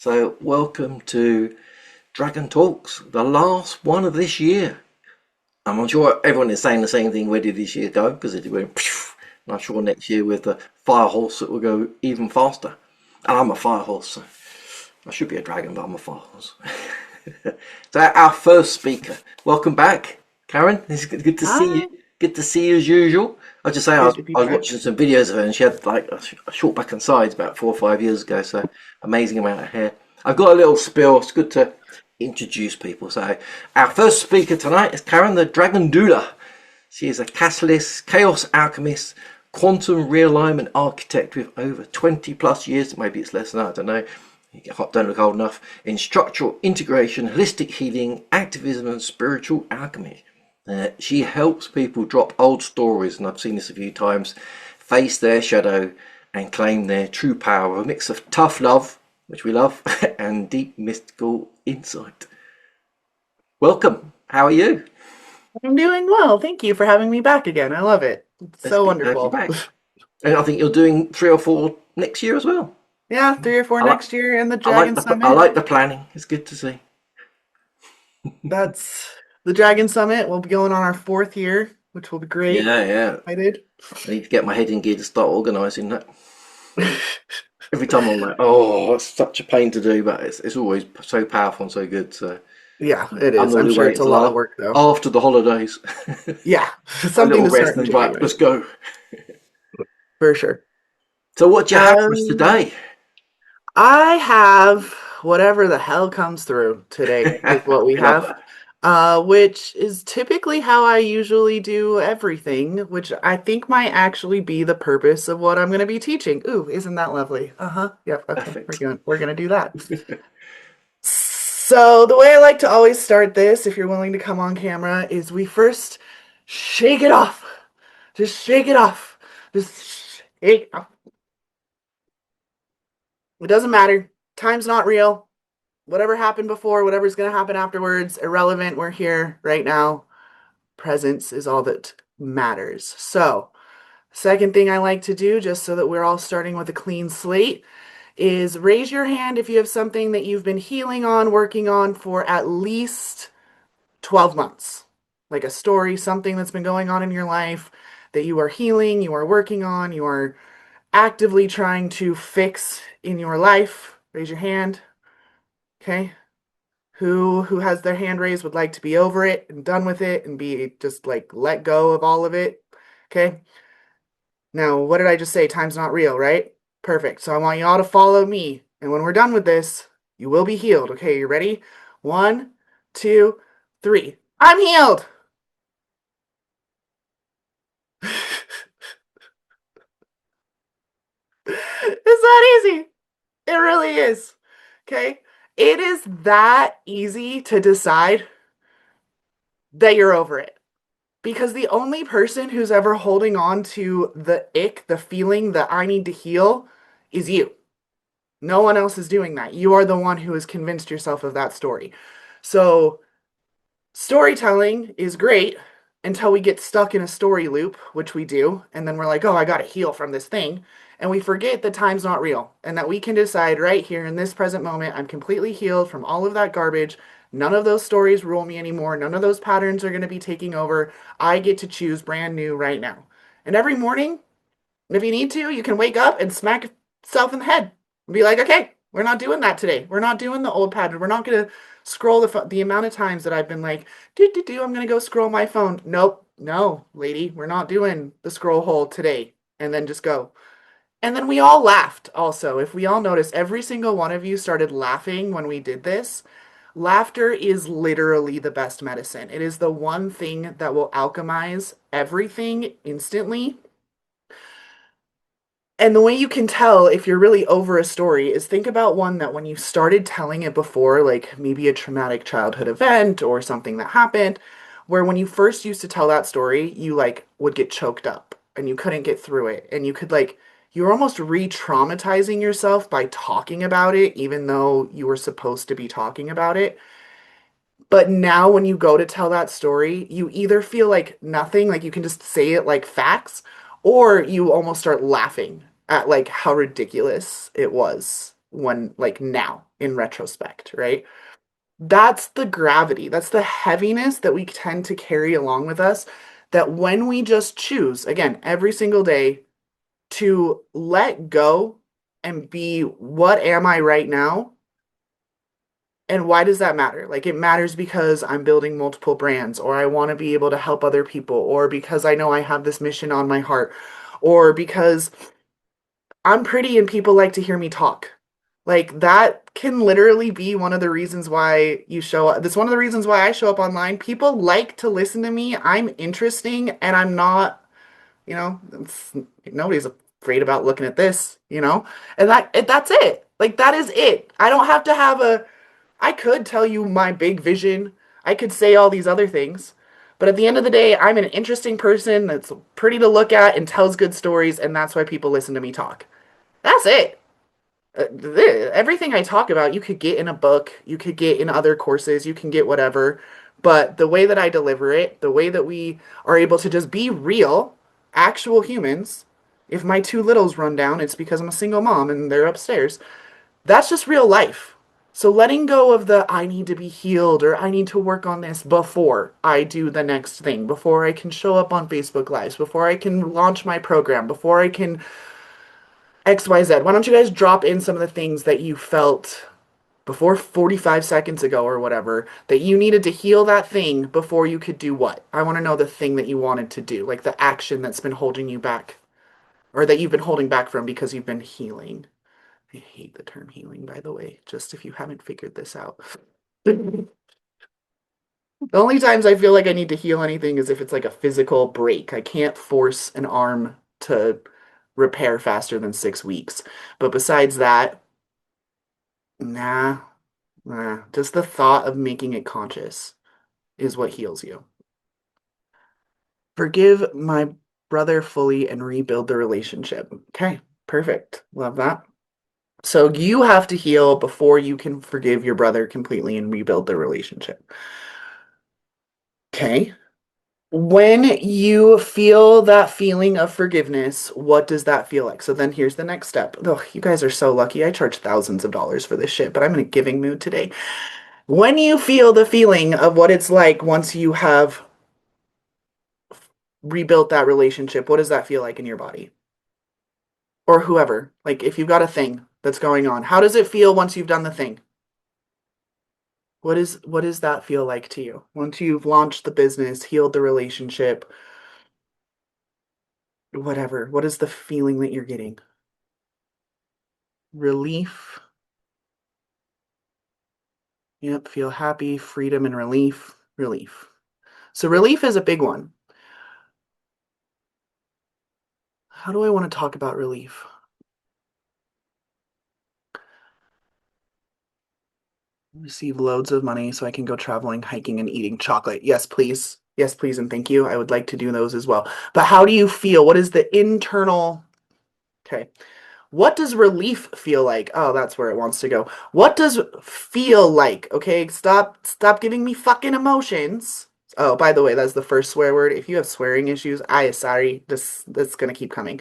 So, welcome to Dragon Talks, the last one of this year. I'm sure everyone is saying the same thing. Where did this year go? Because it went, phew, and I'm sure next year with the fire horse it will go even faster. And I'm a fire horse, so I should be a dragon, but I'm a fire horse. So, our first speaker, welcome back, Caryn. It's good to see Hi. you. Good to see you as usual. I just say I Good was, to be I was back. watching some videos of her, and she had like a short back and sides about 4 or 5 years ago. So amazing amount of hair. I've got a little spill. It's good to introduce people. So our first speaker tonight is Caryn, the Dragon Doula. She is a catalyst, chaos alchemist, quantum realignment architect with over 20 plus years. Maybe it's less than that. I don't know. Don't look old enough. In structural integration, holistic healing, activism, and spiritual alchemy. She helps people drop old stories, and I've seen this a few times, face their shadow and claim their true power. A mix of tough love, which we love, and deep mystical insight. Welcome. How are you? I'm doing well. Thank you for having me back again. I love it. It's It's so good to have you wonderful. back. And I think you're doing 3 or 4 next year as well. Yeah, 3 or 4 I like, next year in the I like Dragon the, I Summit. like the planning. It's good to see. That's the Dragon Summit. We'll be going on our 4th year, which will be great. Yeah, yeah. Excited. I need to get my head in gear to start organising that. Every time I'm like, oh, it's such a pain to do, but it's always so powerful and so good. So Yeah, it I'm is. I'm normally sure waiting it's a till lot of work though. after the holidays. Yeah, A something little to rest start and enjoying, right, right? let's go. For sure. So what do you have for us Um, today? I have whatever the hell comes through today is what we We love have. that. Which is typically how I usually do everything, which I think might actually be the purpose of what I'm going to be teaching. Ooh, isn't that lovely? Uh-huh. Yep. Okay. We're Perfect. going we're going to do that. So, the way I like to always start this, if you're willing to come on camera, is we first shake it off. Just shake it off. Just shake it off. It doesn't matter. Time's not real. Whatever happened before, whatever's going to happen afterwards, irrelevant. We're here right now. Presence is all that matters. So, second thing I like to do, just so that we're all starting with a clean slate, is raise your hand if you have something that you've been healing on, working on for at least 12 months. Like a story, something that's been going on in your life that you are healing, you are working on, you are actively trying to fix in your life. Raise your hand. Okay. Who has their hand raised would like to be over it and done with it and be just like let go of all of it. Okay. Now, what did I just say? Time's not real, right? Perfect. So I want you all to follow me. And when we're done with this, you will be healed. Okay, you ready? 1, 2, 3. I'm healed. It's that easy. It really is. Okay. It is that easy to decide that you're over it. Because the only person who's ever holding on to the ick, the feeling that I need to heal, is you. No one else is doing that. You are the one who has convinced yourself of that story. So, storytelling is great until we get stuck in a story loop, which we do, and then we're like, oh, I got to heal from this thing. And we forget that time's not real and that we can decide right here in this present moment, I'm completely healed from all of that garbage. None of those stories rule me anymore. None of those patterns are going to be taking over. I get to choose brand new right now. And every morning, if you need to, you can wake up and smack yourself in the head and be like, okay, we're not doing that today. We're not doing the old pattern. We're not going to scroll the amount of times that I've been like, I'm going to go scroll my phone. Nope, no, lady, we're not doing the scroll hole today. And then just go. And then we all laughed also. If we all noticed, every single one of you started laughing when we did this. Laughter is literally the best medicine. It is the one thing that will alchemize everything instantly. And the way you can tell if you're really over a story is think about one that when you started telling it before, like maybe a traumatic childhood event or something that happened, where when you first used to tell that story, you like would get choked up and you couldn't get through it. And you could like, you were almost re traumatizing yourself by talking about it, even though you were supposed to be talking about it. But now when you go to tell that story, you either feel like nothing, like you can just say it like facts, or you almost start laughing at like how ridiculous it was when, like, now in retrospect, right? That's the gravity, that's the heaviness that we tend to carry along with us. That when we just choose, again, every single day, to let go and be, what am I right now? And why does that matter? Like, it matters because I'm building multiple brands, or I want to be able to help other people, or because I know I have this mission on my heart, or because I'm pretty and people like to hear me talk. Like, that can literally be one of the reasons why you show up. That's one of the reasons why I show up online. People like to listen to me. I'm interesting and I'm not, nobody's afraid about looking at this. And that's it. Like, that is it. I don't have to have I could tell you my big vision. I could say all these other things. But at the end of the day, I'm an interesting person that's pretty to look at and tells good stories, and that's why people listen to me talk. That's it. Everything I talk about, you could get in a book, you could get in other courses, you can get whatever. But the way that I deliver it, the way that we are able to just be real, actual humans, if my two littles run down, it's because I'm a single mom and they're upstairs. That's just real life. So letting go of the I need to be healed or I need to work on this before I do the next thing, before I can show up on Facebook Lives, before I can launch my program, before I can XYZ. Why don't you guys drop in some of the things that you felt before 45 seconds ago or whatever that you needed to heal that thing before you could do what? I want to know the thing that you wanted to do, like the action that's been holding you back or that you've been holding back from because you've been healing. I hate the term healing, by the way, just if you haven't figured this out. The only times I feel like I need to heal anything is if it's like a physical break. I can't force an arm to repair faster than 6 weeks. But besides that, nah, nah. Just the thought of making it conscious is what heals you. Forgive my brother fully and rebuild the relationship. Okay, perfect. Love that. So you have to heal before you can forgive your brother completely and rebuild the relationship. Okay. When you feel that feeling of forgiveness, what does that feel like? So then here's the next step. Oh, you guys are so lucky. I charge thousands of dollars for this shit, but I'm in a giving mood today. When you feel the feeling of what it's like once you have rebuilt that relationship, what does that feel like in your body? Or whoever. Like, if you've got a thing that's going on, how does it feel once you've done the thing? What does that feel like to you? Once you've launched the business, healed the relationship, whatever. What is the feeling that you're getting? Relief. Yep, feel happy, freedom and relief. Relief. So relief is a big one. How do I want to talk about relief? Receive loads of money so I can go traveling, hiking, and eating chocolate. Yes, please. Yes, please, and thank you. I would like to do those as well. But how do you feel? What is the internal? Okay. What does relief feel like? Oh, that's where it wants to go. What does feel like? Okay, stop giving me fucking emotions. Oh, by the way, that's the first swear word. If you have swearing issues, I sorry. That's gonna keep coming.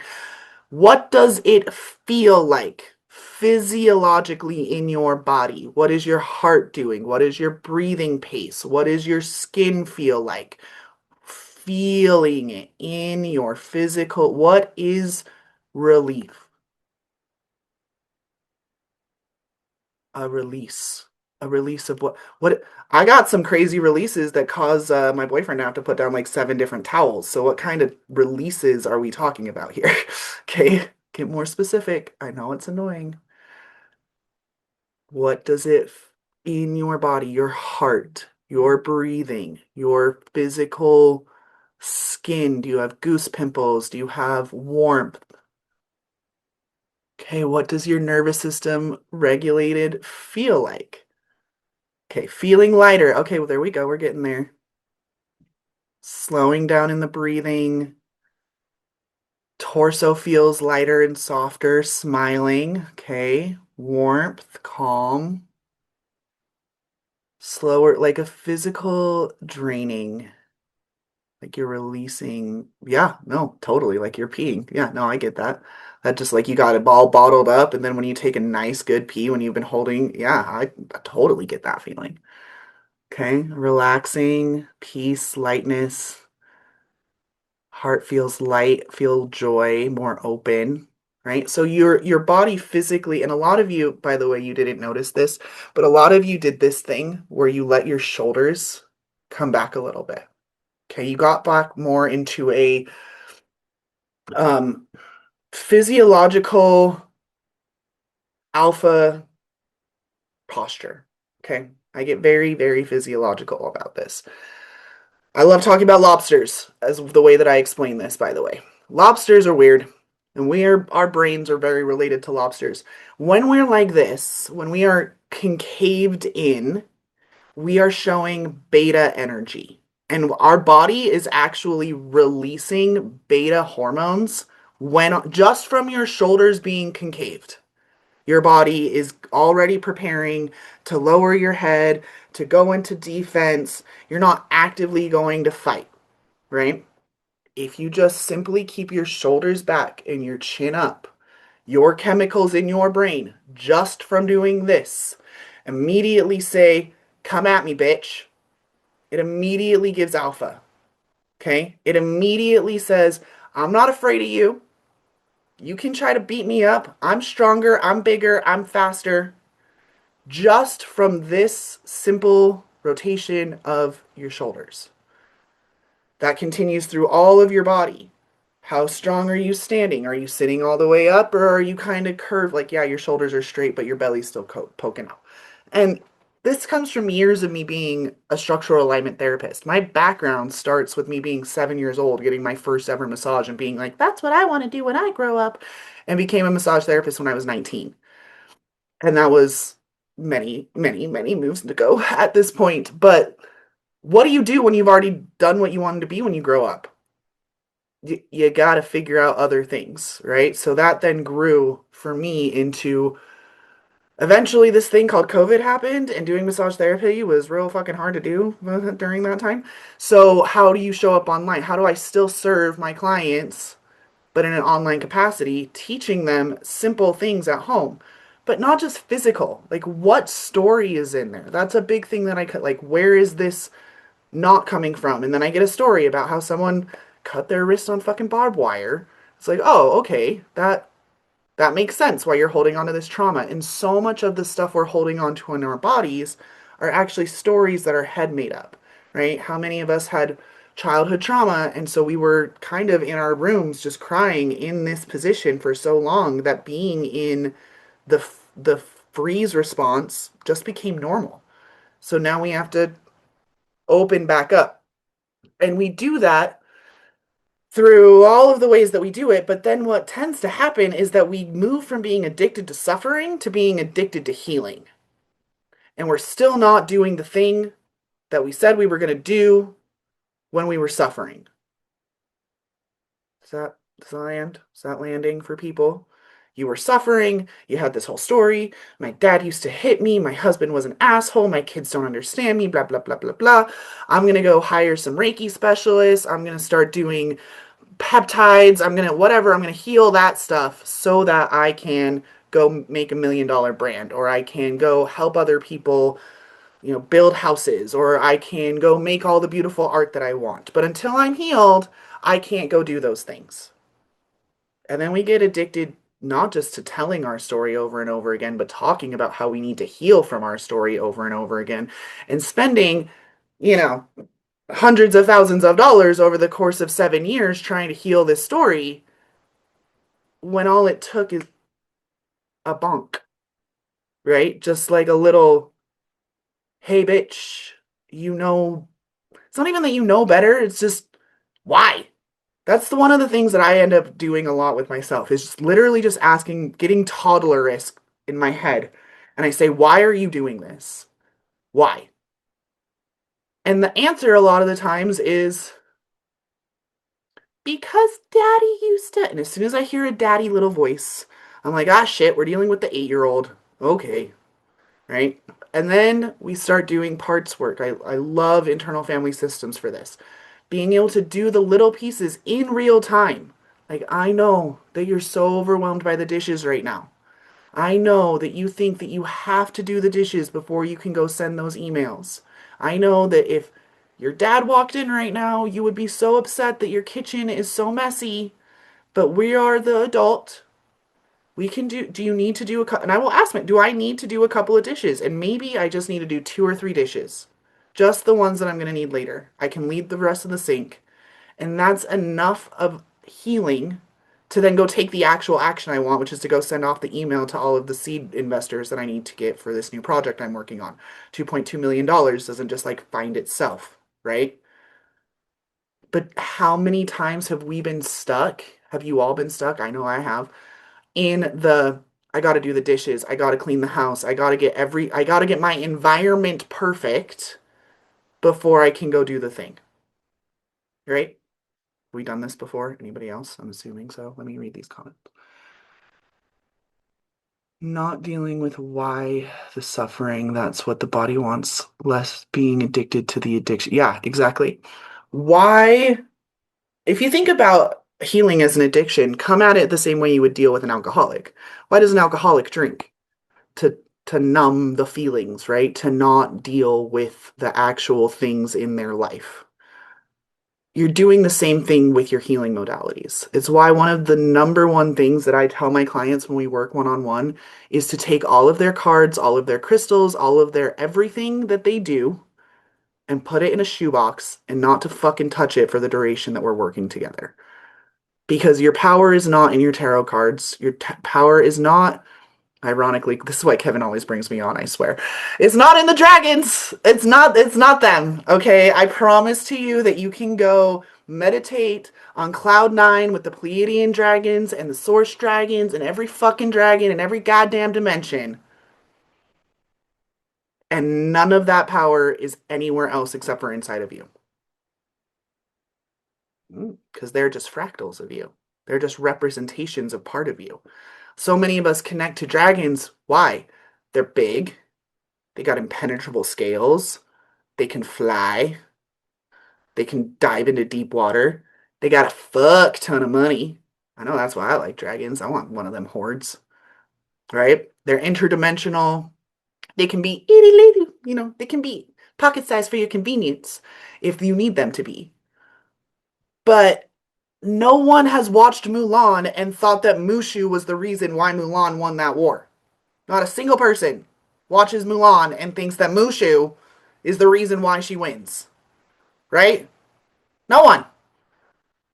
What does it feel like physiologically in your body? What is your heart doing? What is your breathing pace? What does your skin feel like? Feeling it in your physical. What is relief? A release. A release of what I got some crazy releases that cause my boyfriend to have to put down like 7 different towels. So what kind of releases are we talking about here? Okay, get more specific. I know it's annoying. What does it in your body, your heart, your breathing, your physical skin? Do you have goose pimples? Do you have warmth? Okay, what does your nervous system regulated feel like? Okay, feeling lighter. Okay, well, there we go. We're getting there. Slowing down in the breathing. Torso feels lighter and softer. Smiling. Okay. Warmth, calm. Slower, like a physical draining. Like you're releasing, yeah, no, totally. Like you're peeing. Yeah, no, I get that. That just like you got it all bottled up, and then when you take a nice good pee when you've been holding, yeah, I totally get that feeling. Okay, relaxing, peace, lightness, heart feels light, feel joy, more open, right? So your body physically, and a lot of you, by the way, you didn't notice this, but a lot of you did this thing where you let your shoulders come back a little bit. Okay, you got back more into a um, physiological alpha posture. Okay, I get very, very physiological about this. I love talking about lobsters as the way that I explain this, by the way. Lobsters are weird, and our brains are very related to lobsters. When we're like this, when we are concaved in, we are showing beta energy. And our body is actually releasing beta hormones when just from your shoulders being concaved. Your body is already preparing to lower your head, to go into defense. You're not actively going to fight, right? If you just simply keep your shoulders back and your chin up, your chemicals in your brain, just from doing this, immediately say, "Come at me, bitch." It immediately gives alpha. Okay? It immediately says, "I'm not afraid of you. You can try to beat me up. I'm stronger. I'm bigger. I'm faster." Just from this simple rotation of your shoulders. That continues through all of your body. How strong are you standing? Are you sitting all the way up or are you kind of curved? Like, yeah, your shoulders are straight, but your belly's still poking out. And this comes from years of me being a structural alignment therapist. My background starts with me being 7 years old, getting my first ever massage and being like, that's what I want to do when I grow up, and became a massage therapist when I was 19. And that was many, many, many moves to go at this point. But what do you do when you've already done what you wanted to be when you grow up? You got to figure out other things, right? So that then grew for me into eventually this thing called COVID happened, and doing massage therapy was real fucking hard to do during that time. So, how do you show up online? How do I still serve my clients, but in an online capacity, teaching them simple things at home? But not just physical. Like, what story is in there? That's a big thing that I could, like, where is this not coming from? And then I get a story about how someone cut their wrist on fucking barbed wire. It's like, oh, okay, that makes sense why you're holding on to this trauma. And so much of the stuff we're holding on to in our bodies are actually stories that our head made up, right? How many of us had childhood trauma and so we were kind of in our rooms just crying in this position for so long that being in the freeze response just became normal. So now we have to open back up. And we do that through all of the ways that we do it. But then what tends to happen is that we move from being addicted to suffering to being addicted to healing. And we're still not doing the thing that we said we were going to do when we were suffering. Does that land? Is that landing for people? You were suffering. You had this whole story. My dad used to hit me. My husband was an asshole. My kids don't understand me. Blah, blah, blah, blah, blah. I'm going to go hire some Reiki specialists. I'm going to start doing peptides. I'm going to whatever. I'm going to heal that stuff so that I can go make $1 million brand, or I can go help other people, build houses, or I can go make all the beautiful art that I want. But until I'm healed, I can't go do those things. And then we get addicted not just to telling our story over and over again, but talking about how we need to heal from our story over and over again, and spending, you know, hundreds of thousands of dollars over the course of 7 years trying to heal this story when all it took is a bonk, right? Just like a little, hey, bitch, it's not even that you know better. It's just, why? That's one of the things that I end up doing a lot with myself is just literally just asking, getting toddlerisk in my head. And I say, why are you doing this? Why? And the answer a lot of the times is because daddy used to. And as soon as I hear a daddy little voice, I'm like, ah, shit, we're dealing with the 8-year-old. Okay. Right. And then we start doing parts work. I love internal family systems for this. being able to do the little pieces in real time. Like, I know that you're so overwhelmed by the dishes right now. I know that you think that you have to do the dishes before you can go send those emails. I know that if your dad walked in right now, you would be so upset that your kitchen is so messy, but we are the adult. We can do you need to do and I will ask him, do I need to do a couple of dishes? And maybe I just need to do 2 or 3 dishes. Just the ones that I'm going to need later. I can leave the rest in the sink. And that's enough of healing to then go take the actual action I want, which is to go send off the email to all of the seed investors that I need to get for this new project I'm working on. $2.2 million doesn't just like find itself, right? But how many times have we been stuck? Have you all been stuck? I know I have. In the I got to do the dishes, I got to clean the house, I got to get my environment perfect before I can go do the thing. Right? Have we done this before? Anybody else? I'm assuming so. Let me read these comments. Not dealing with why the suffering, that's what the body wants, less being addicted to the addiction. Yeah, exactly. Why, if you think about healing as an addiction, come at it the same way you would deal with an alcoholic. Why does an alcoholic drink? To numb the feelings, right? To not deal with the actual things in their life. You're doing the same thing with your healing modalities. It's why one of the number one things that I tell my clients when we work one-on-one is to take all of their cards, all of their crystals, all of their everything that they do and put it in a shoebox and not to fucking touch it for the duration that we're working together. Because your power is not in your tarot cards. Your power is not, ironically, this is why Kevin always brings me on, I swear. It's not in the dragons. It's not them. Okay. I promise to you that you can go meditate on cloud 9 with the Pleiadian dragons and the source dragons and every fucking dragon in every goddamn dimension. And none of that power is anywhere else except for inside of you. Because they're just fractals of you. They're just representations of part of you. So many of us connect to dragons. Why? They're big. They got impenetrable scales. They can fly. They can dive into deep water. They got a fuck ton of money. I know that's why I like dragons. I want one of them hordes. Right? They're interdimensional. They can be itty bitty, they can be pocket size for your convenience if you need them to be. But no one has watched Mulan and thought that Mushu was the reason why Mulan won that war. Not a single person watches Mulan and thinks that Mushu is the reason why she wins. Right? No one.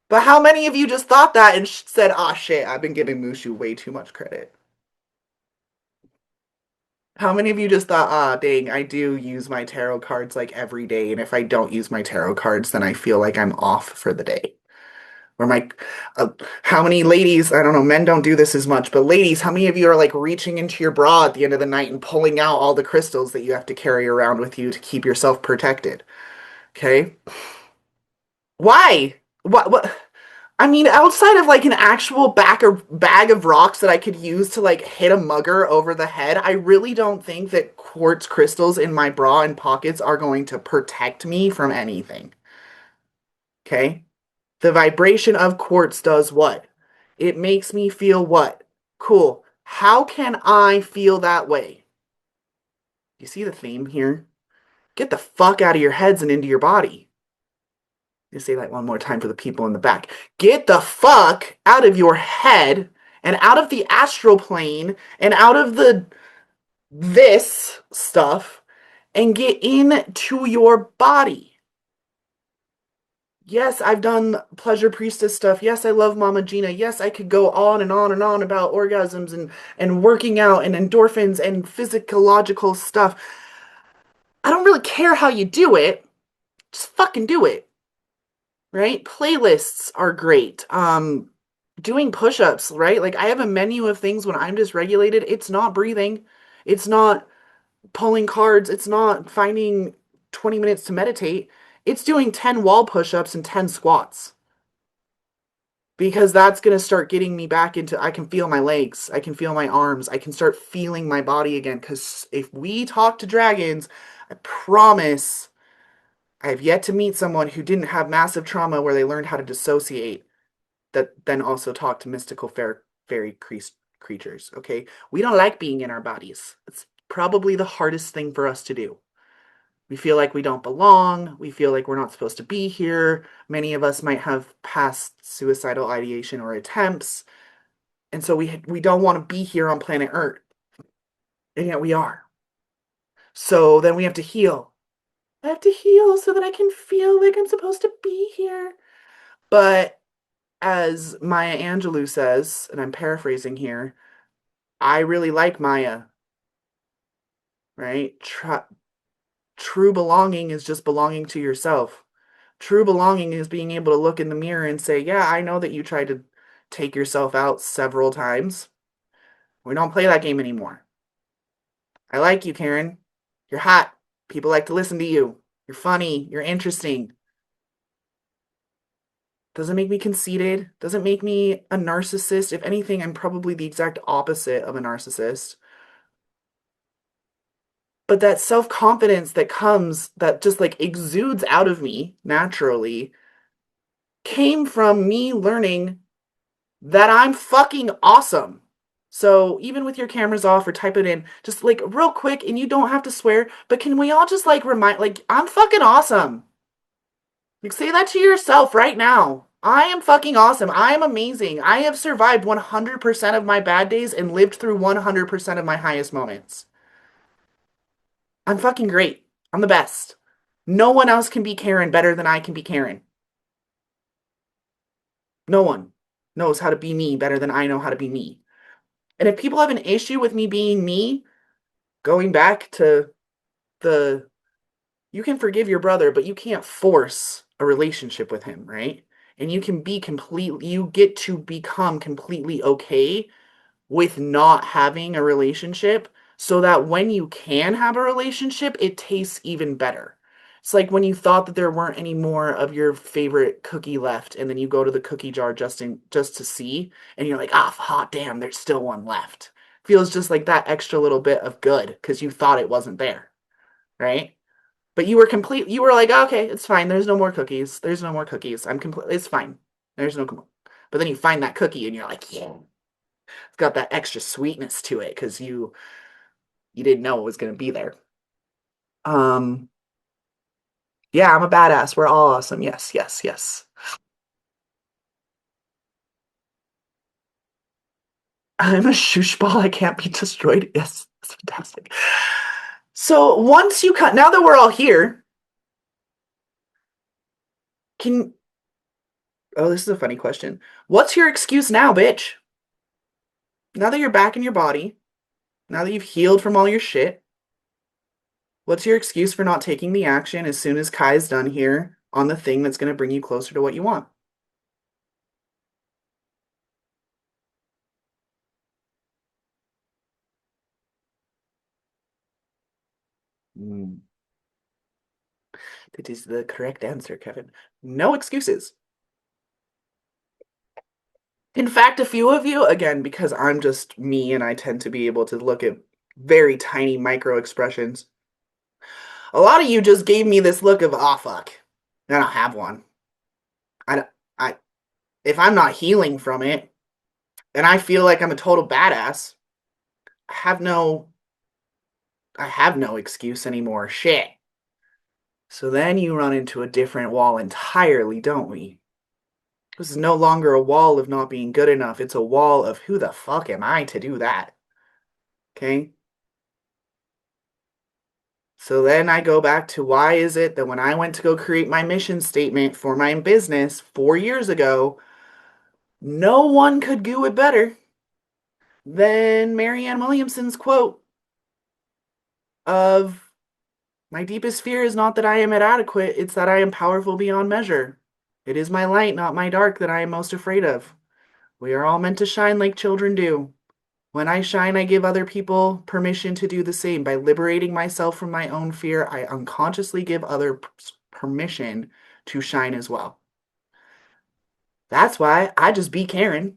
But how many of you just thought that and said, "Ah, shit, I've been giving Mushu way too much credit"? How many of you just thought, "Ah, dang, I do use my tarot cards like every day, and if I don't use my tarot cards, then I feel like I'm off for the day"? Or how many ladies, I don't know, men don't do this as much, but ladies, how many of you are like reaching into your bra at the end of the night and pulling out all the crystals that you have to carry around with you to keep yourself protected? Okay? Why? What? I mean, outside of like an actual bag of rocks that I could use to like hit a mugger over the head, I really don't think that quartz crystals in my bra and pockets are going to protect me from anything. Okay? The vibration of quartz does what? It makes me feel what? Cool. How can I feel that way? You see the theme here? Get the fuck out of your heads and into your body. You say that one more time for the people in the back. Get the fuck out of your head and out of the astral plane and out of this stuff and get into your body. Yes, I've done pleasure priestess stuff. Yes, I love Mama Gina. Yes, I could go on and on and on about orgasms and working out and endorphins and physiological stuff. I don't really care how you do it. Just fucking do it. Right? Playlists are great. Doing push-ups, right? Like I have a menu of things when I'm dysregulated. It's not breathing. It's not pulling cards. It's not finding 20 minutes to meditate. It's doing 10 wall push-ups and 10 squats. Because that's going to start getting me back into, I can feel my legs. I can feel my arms. I can start feeling my body again. Because if we talk to dragons, I promise I have yet to meet someone who didn't have massive trauma where they learned how to dissociate that then also talk to mystical fairy creatures, okay? We don't like being in our bodies. It's probably the hardest thing for us to do. We feel like we don't belong. We feel like we're not supposed to be here. Many of us might have past suicidal ideation or attempts. And so we don't want to be here on planet Earth. And yet we are. So then we have to heal. I have to heal so that I can feel like I'm supposed to be here. But as Maya Angelou says, and I'm paraphrasing here, I really like Maya, right? True belonging is just belonging to yourself. True belonging is being able to look in the mirror and say, yeah, I know that you tried to take yourself out several times. We don't play that game anymore. I like you, Caryn. You're hot. People like to listen to you. You're funny. You're interesting. Doesn't make me conceited. Doesn't make me a narcissist. If anything, I'm probably the exact opposite of a narcissist. But that self-confidence that comes, that just like exudes out of me naturally, came from me learning that I'm fucking awesome. So even with your cameras off or type it in, just like real quick, and you don't have to swear, but can we all just like remind, like, I'm fucking awesome. Like, say that to yourself right now. I am fucking awesome. I am amazing. I have survived 100% of my bad days and lived through 100% of my highest moments. I'm fucking great. I'm the best. No one else can be Caryn better than I can be Caryn. No one knows how to be me better than I know how to be me. And if people have an issue with me being me, going back to the you can forgive your brother, but you can't force a relationship with him, right? And you get to become completely okay with not having a relationship so that when you can have a relationship, it tastes even better. It's like when you thought that there weren't any more of your favorite cookie left, and then you go to the cookie jar just to see, and you're like, ah, hot damn, there's still one left. Feels just like that extra little bit of good because you thought it wasn't there, right? But you were like, okay, it's fine. There's no more cookies. There's no more cookies. It's fine. There's no, but then you find that cookie and you're like, yeah, it's got that extra sweetness to it because you didn't know it was going to be there. Um, yeah, I'm a badass. We're all awesome. Yes, yes, yes. I'm a shoosh ball. I can't be destroyed. Yes, that's fantastic. So once you cut, now that we're all here, can, oh, this is a funny question. What's your excuse now, bitch? Now that you're back in your body, now that you've healed from all your shit, what's your excuse for not taking the action as soon as Kai's done here on the thing that's going to bring you closer to what you want? Mm. That is the correct answer, Kevin. No excuses. In fact, a few of you, again, because I'm just me and I tend to be able to look at very tiny micro expressions, a lot of you just gave me this look of, ah, oh, fuck. I don't have one. I, I, if I'm not healing from it and I feel like I'm a total badass, I have no, I have no excuse anymore. Shit. So then you run into a different wall entirely, don't we? This is no longer a wall of not being good enough. It's a wall of who the fuck am I to do that? Okay? So then I go back to why is it that when I went to go create my mission statement for my business 4 years ago, no one could do it better than Marianne Williamson's quote of my deepest fear is not that I am inadequate, it's that I am powerful beyond measure. It is my light, not my dark, that I am most afraid of. We are all meant to shine like children do. When I shine, I give other people permission to do the same. By liberating myself from my own fear, I unconsciously give others permission to shine as well. That's why I just be Caryn,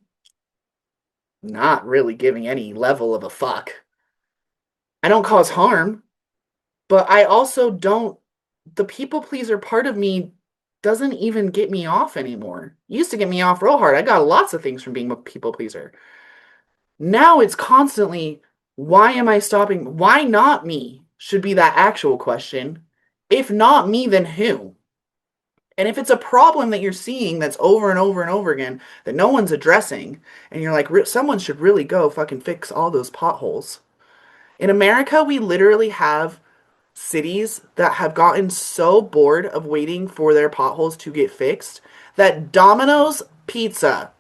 not really giving any level of a fuck. I don't cause harm, but I also don't the people pleaser part of me doesn't even get me off anymore. It used to get me off real hard. I got lots of things from being a people pleaser. Now it's constantly, why am I stopping? Why not me? Should be that actual question. If not me, then who? And if it's a problem that you're seeing that's over and over and over again that no one's addressing, and you're like, someone should really go fucking fix all those potholes. In America, we literally have cities that have gotten so bored of waiting for their potholes to get fixed that Domino's Pizza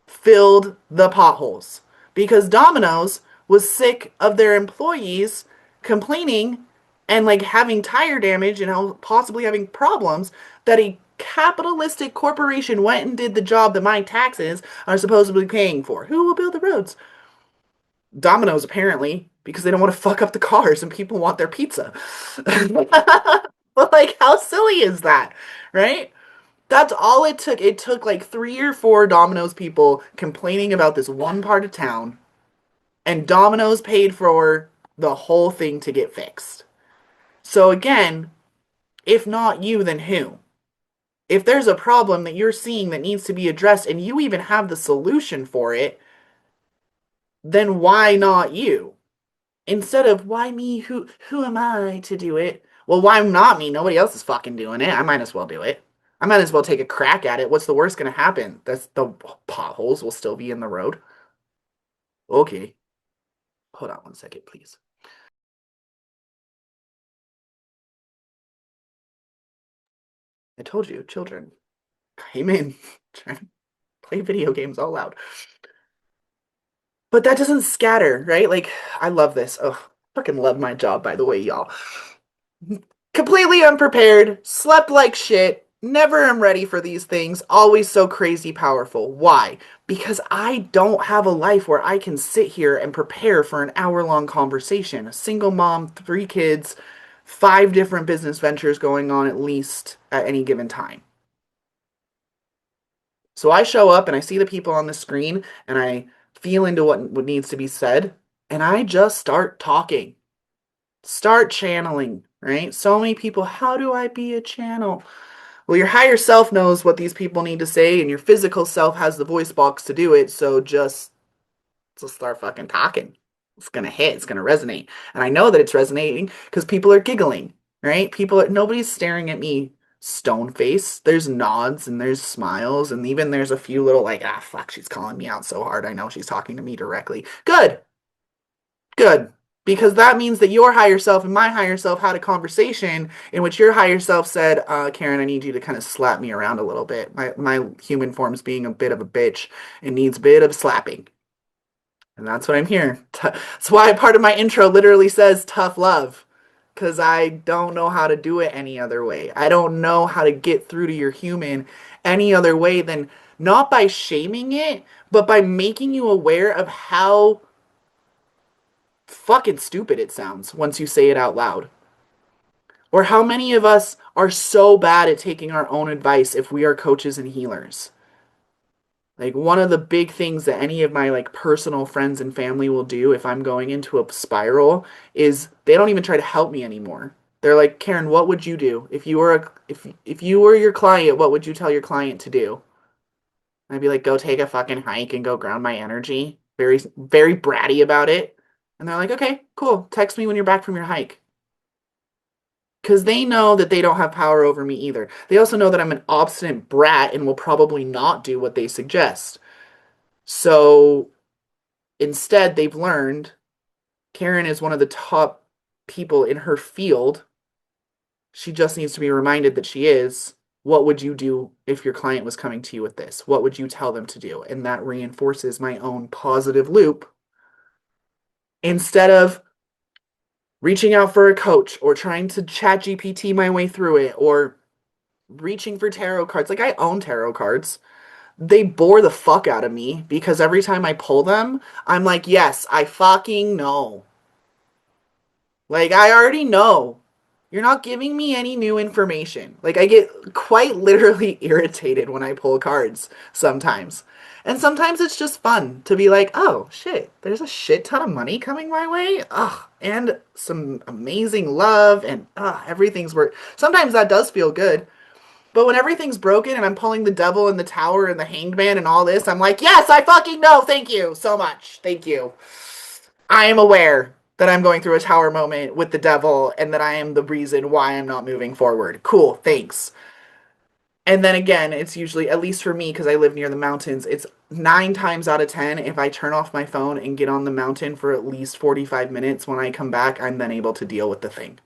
filled the potholes because Domino's was sick of their employees complaining and like having tire damage and possibly having problems that a capitalistic corporation went and did the job that my taxes are supposedly paying for. Who will build the roads? Domino's, apparently, because they don't want to fuck up the cars and people want their pizza. But like, how silly is that, right? That's all it took. It took like 3 or 4 Domino's people complaining about this one part of town, and Domino's paid for the whole thing to get fixed. So again, if not you, then who? If there's a problem that you're seeing that needs to be addressed and you even have the solution for it, then why not you? Instead of why me? Who am I to do it? Well, why not me? Nobody else is fucking doing it. I might as well do it. I might as well take a crack at it. What's the worst gonna happen? That's the potholes will still be in the road. Okay. Hold on 1 second, please. I told you, children came in trying to play video games all loud. But that doesn't scatter, right? Like, I love this. Oh, fucking love my job, by the way, y'all. Completely unprepared, slept like shit, never am ready for these things, always so crazy powerful. Why? Because I don't have a life where I can sit here and prepare for an hour-long conversation. A single mom, 3 kids, 5 different business ventures going on at least at any given time. So I show up and I see the people on the screen and I feel into what needs to be said and I just start talking. Start channeling, right? So many people, how do I be a channel? Well, your higher self knows what these people need to say, and your physical self has the voice box to do it. So just start fucking talking. It's gonna hit. It's gonna resonate, and I know that it's resonating because people are giggling, right? Nobody's staring at me stone face. There's nods and there's smiles, and even there's a few little like, ah, fuck, she's calling me out so hard. I know she's talking to me directly. Good, good. Because that means that your higher self and my higher self had a conversation in which your higher self said, Caryn, I need you to kind of slap me around a little bit. My human form's being a bit of a bitch and needs a bit of slapping. And that's what I'm here. That's why part of my intro literally says tough love. Because I don't know how to do it any other way. I don't know how to get through to your human any other way than not by shaming it, but by making you aware of how fucking stupid it sounds once you say it out loud. Or how many of us are so bad at taking our own advice if we are coaches and healers. Like one of the big things that any of my like personal friends and family will do if I'm going into a spiral is they don't even try to help me anymore. They're like, "Caryn, what would you do if you were if you were your client, what would you tell your client to do?" And I'd be like, "Go take a fucking hike and go ground my energy." Very very bratty about it. And they're like, "Okay, cool. Text me when you're back from your hike." Because they know that they don't have power over me either. They also know that I'm an obstinate brat and will probably not do what they suggest. So instead, they've learned Caryn is one of the top people in her field. She just needs to be reminded that she is. What would you do if your client was coming to you with this? What would you tell them to do? And that reinforces my own positive loop instead of reaching out for a coach or trying to chat GPT my way through it or reaching for tarot cards. Like, I own tarot cards. They bore the fuck out of me because every time I pull them, I'm like, yes, I fucking know. Like, I already know. You're not giving me any new information. Like, I get quite literally irritated when I pull cards sometimes. And sometimes it's just fun to be like, oh shit, there's a shit ton of money coming my way. Ugh, and some amazing love and everything's work. Sometimes that does feel good. But when everything's broken and I'm pulling the devil and the tower and the hanged man and all this, I'm like, yes, I fucking know. Thank you so much. Thank you. I am aware that I'm going through a tower moment with the devil and that I am the reason why I'm not moving forward. Cool, thanks. And then again, it's usually, at least for me, because I live near the mountains, it's 9 times out of 10, if I turn off my phone and get on the mountain for at least 45 minutes, when I come back, I'm then able to deal with the thing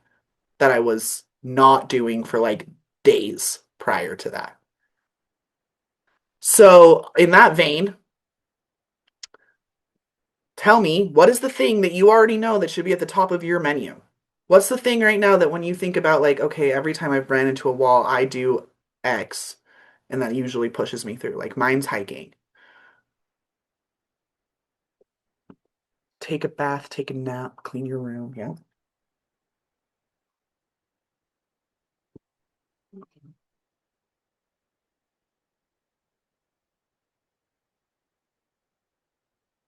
that I was not doing for like days prior to that. So, in that vein, tell me, what is the thing that you already know that should be at the top of your menu? What's the thing right now that when you think about, like, okay, every time I've ran into a wall, I do X, and that usually pushes me through? Like, mine's hiking. Take a bath, take a nap, clean your room. Yeah.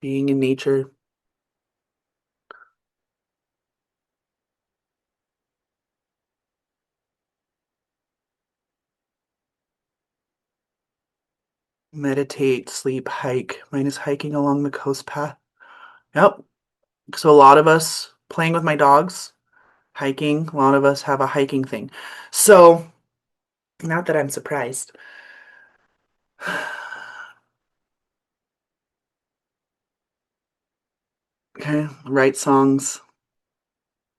Being in nature, meditate, sleep, hike. Mine is hiking along the coast path. Yep. So a lot of us playing with my dogs, hiking, a lot of us have a hiking thing. So, not that I'm surprised. Okay, write songs,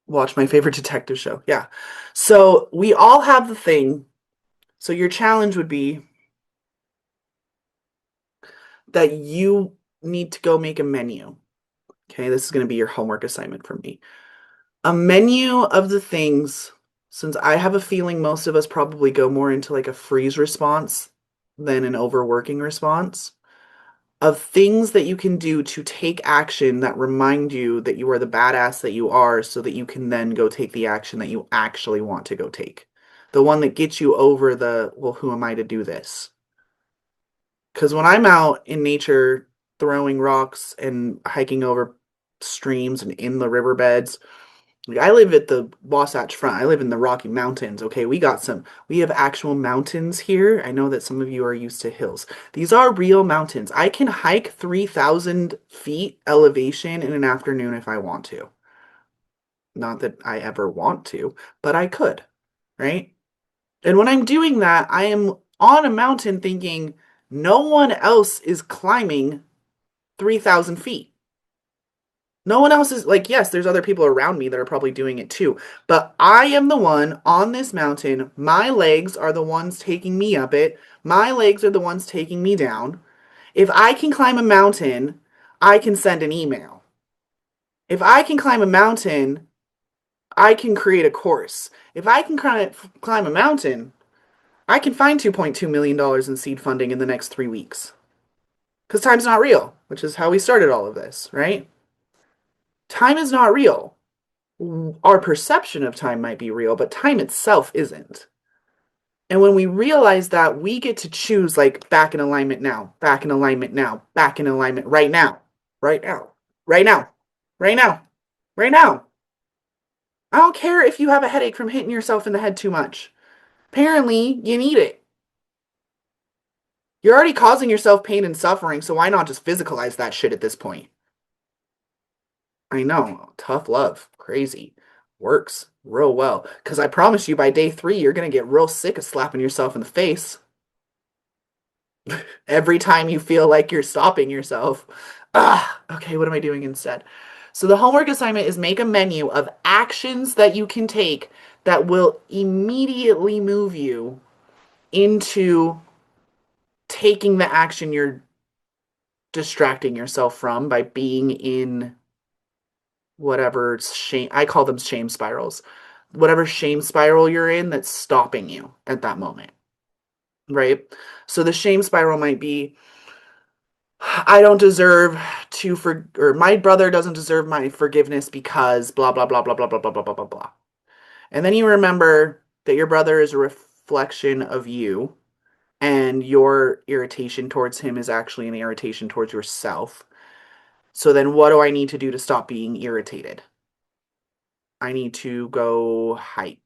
watch my favorite detective show. Yeah. So, we all have the thing. So, your challenge would be that you need to go make a menu. Okay, this is going to be your homework assignment for me. A menu of the things, since I have a feeling most of us probably go more into like a freeze response than an overworking response, of things that you can do to take action that remind you that you are the badass that you are, so that you can then go take the action that you actually want to go take. The one that gets you over the, well, who am I to do this? Because when I'm out in nature throwing rocks and hiking over streams and in the riverbeds, like, I live at the Wasatch Front. I live in the Rocky Mountains. Okay, we have actual mountains here. I know that some of you are used to hills. These are real mountains. I can hike 3,000 feet elevation in an afternoon if I want to. Not that I ever want to, but I could, right? And when I'm doing that, I am on a mountain thinking no one else is climbing 3,000 feet. No one else is like, yes, there's other people around me that are probably doing it too. But I am the one on this mountain. My legs are the ones taking me up it. My legs are the ones taking me down. If I can climb a mountain, I can send an email. If I can climb a mountain, I can create a course. If I can climb a mountain, I can find $2.2 million in seed funding in the next 3 weeks. Because time's not real, which is how we started all of this, right? Time is not real. Our perception of time might be real, but time itself isn't. And when we realize that, we get to choose, like, back in alignment now, back in alignment now, back in alignment right now, right now, right now, right now, right now. I don't care if you have a headache from hitting yourself in the head too much. Apparently, you need it. You're already causing yourself pain and suffering, so why not just physicalize that shit at this point? I know, tough love, crazy. Works real well. Because I promise you, by day 3, you're going to get real sick of slapping yourself in the face every time you feel like you're stopping yourself. Okay, what am I doing instead? So the homework assignment is make a menu of actions that you can take that will immediately move you into taking the action you're distracting yourself from by being in whatever shame, I call them shame spirals. Whatever shame spiral you're in that's stopping you at that moment, right? So the shame spiral might be, I don't deserve or my brother doesn't deserve my forgiveness because blah, blah, blah, blah, blah, blah, blah, blah, blah, blah, blah. And then you remember that your brother is a reflection of you. and your irritation towards him is actually an irritation towards yourself. So then what do I need to do to stop being irritated? I need to go hike.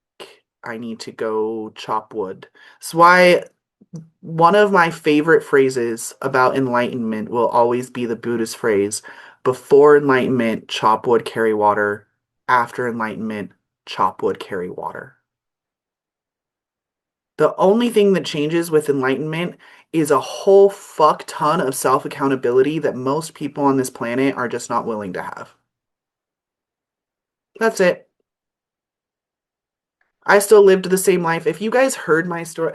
I need to go chop wood. That's why one of my favorite phrases about enlightenment will always be the Buddhist phrase: before enlightenment, chop wood, carry water. After enlightenment, chop wood, carry water. The only thing that changes with enlightenment is a whole fuck ton of self accountability that most people on this planet are just not willing to have. That's it. I still lived the same life. If you guys heard my story,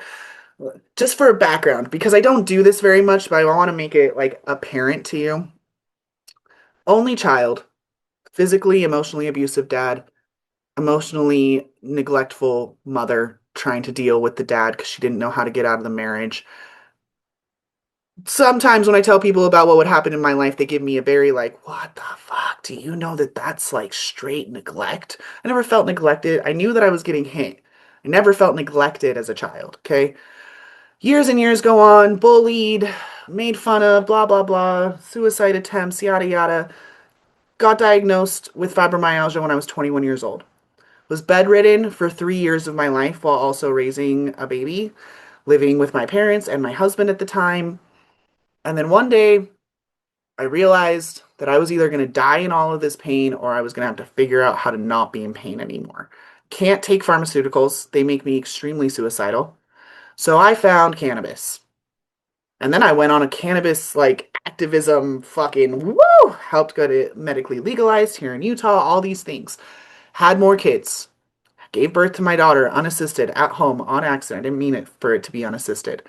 just for a background, because I don't do this very much, but I want to make it like apparent to you. Only child, physically, emotionally abusive dad, emotionally neglectful mother trying to deal with the dad because she didn't know how to get out of the marriage. Sometimes when I tell people about what would happen in my life, they give me a very like, what the fuck? Do you know that that's like straight neglect? I never felt neglected. I knew that I was getting hit. I never felt neglected as a child, okay? Years and years go on, bullied, made fun of, blah, blah, blah, suicide attempts, yada, yada. Got diagnosed with fibromyalgia when I was 21 years old. Was bedridden for 3 years of my life while also raising a baby, living with my parents and my husband at the time. And then one day, I realized that I was either going to die in all of this pain or I was going to have to figure out how to not be in pain anymore. Can't take pharmaceuticals, they make me extremely suicidal. So I found cannabis. And then I went on a cannabis like activism fucking woo! Helped get it medically legalized here in Utah, all these things. Had more kids. Gave birth to my daughter unassisted at home on accident. I didn't mean it for it to be unassisted.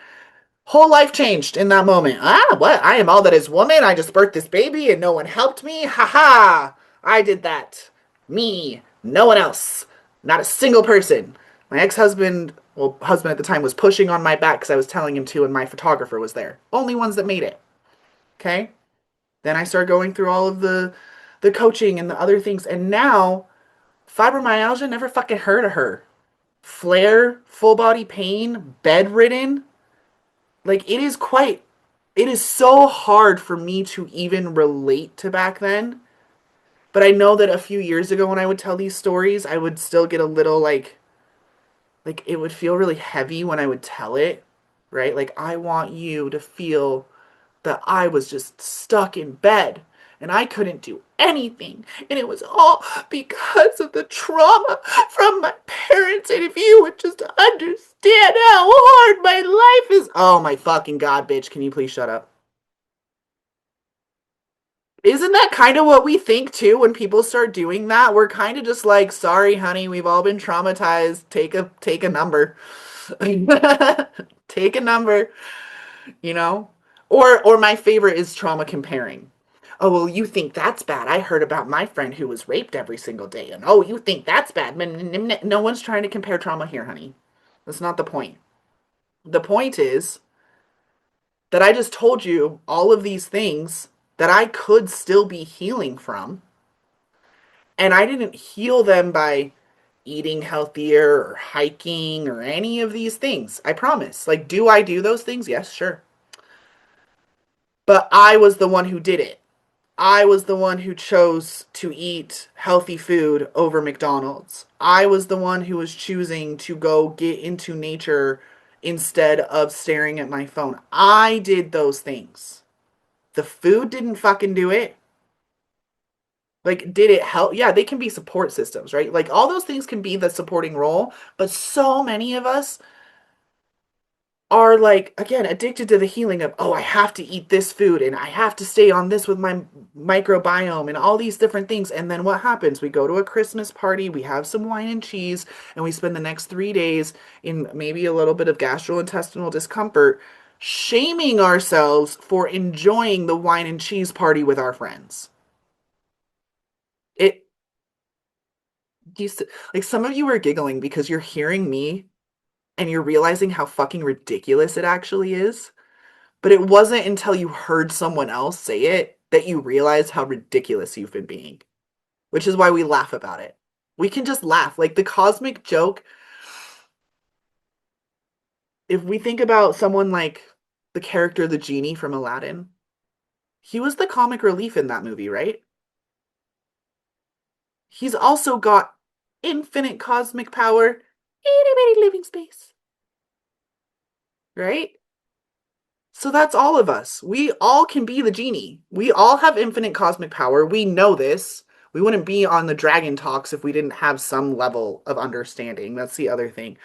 Whole life changed in that moment. Ah, what? I am all that is woman. I just birthed this baby and no one helped me. Ha ha! I did that. Me. No one else. Not a single person. My ex-husband, well, husband at the time, was pushing on my back because I was telling him to, and my photographer was there. Only ones that made it. Okay? Then I started going through all of the coaching and the other things, and now fibromyalgia never fucking heard of her. Flare, full body pain, bedridden. Like it is so hard for me to even relate to back then. But I know that a few years ago when I would tell these stories, I would still get a little like it would feel really heavy when I would tell it, right? Like I want you to feel that I was just stuck in bed and I couldn't do anything. And it was all because of the trauma from my parents. And if you would just understand how hard my life is. Oh my fucking God, bitch. Can you please shut up? Isn't that kind of what we think too when people start doing that? We're kind of just like, sorry, honey, we've all been traumatized. Take a number. Take a number. You know? Or my favorite is trauma comparing. Oh, well, you think that's bad. I heard about my friend who was raped every single day. And oh, you think that's bad. No one's trying to compare trauma here, honey. That's not the point. The point is that I just told you all of these things that I could still be healing from. And I didn't heal them by eating healthier or hiking or any of these things. I promise. Like, do I do those things? Yes, sure. But I was the one who did it. I was the one who chose to eat healthy food over McDonald's. I was the one who was choosing to go get into nature instead of staring at my phone. I did those things. The food didn't fucking do it. Like, did it help? Yeah, they can be support systems, right? Like, all those things can be the supporting role, but so many of us are like, again, addicted to the healing of, oh, I have to eat this food and I have to stay on this with my microbiome and all these different things. And then what happens? We go to a Christmas party, we have some wine and cheese, and we spend the next 3 days in maybe a little bit of gastrointestinal discomfort, shaming ourselves for enjoying the wine and cheese party with our friends. It used to, like, some of you are giggling because you're hearing me and you're realizing how fucking ridiculous it actually is. But it wasn't until you heard someone else say it that you realized how ridiculous you've been being, which is why we laugh about it. We can just laugh. Like the cosmic joke, if we think about someone like the character, the genie from Aladdin, he was the comic relief in that movie, right? He's also got infinite cosmic power, itty bitty living space, right? So that's all of us. We all can be the genie. We all have infinite cosmic power. We know this. We wouldn't be on the dragon talks if we didn't have some level of understanding. That's the other thing.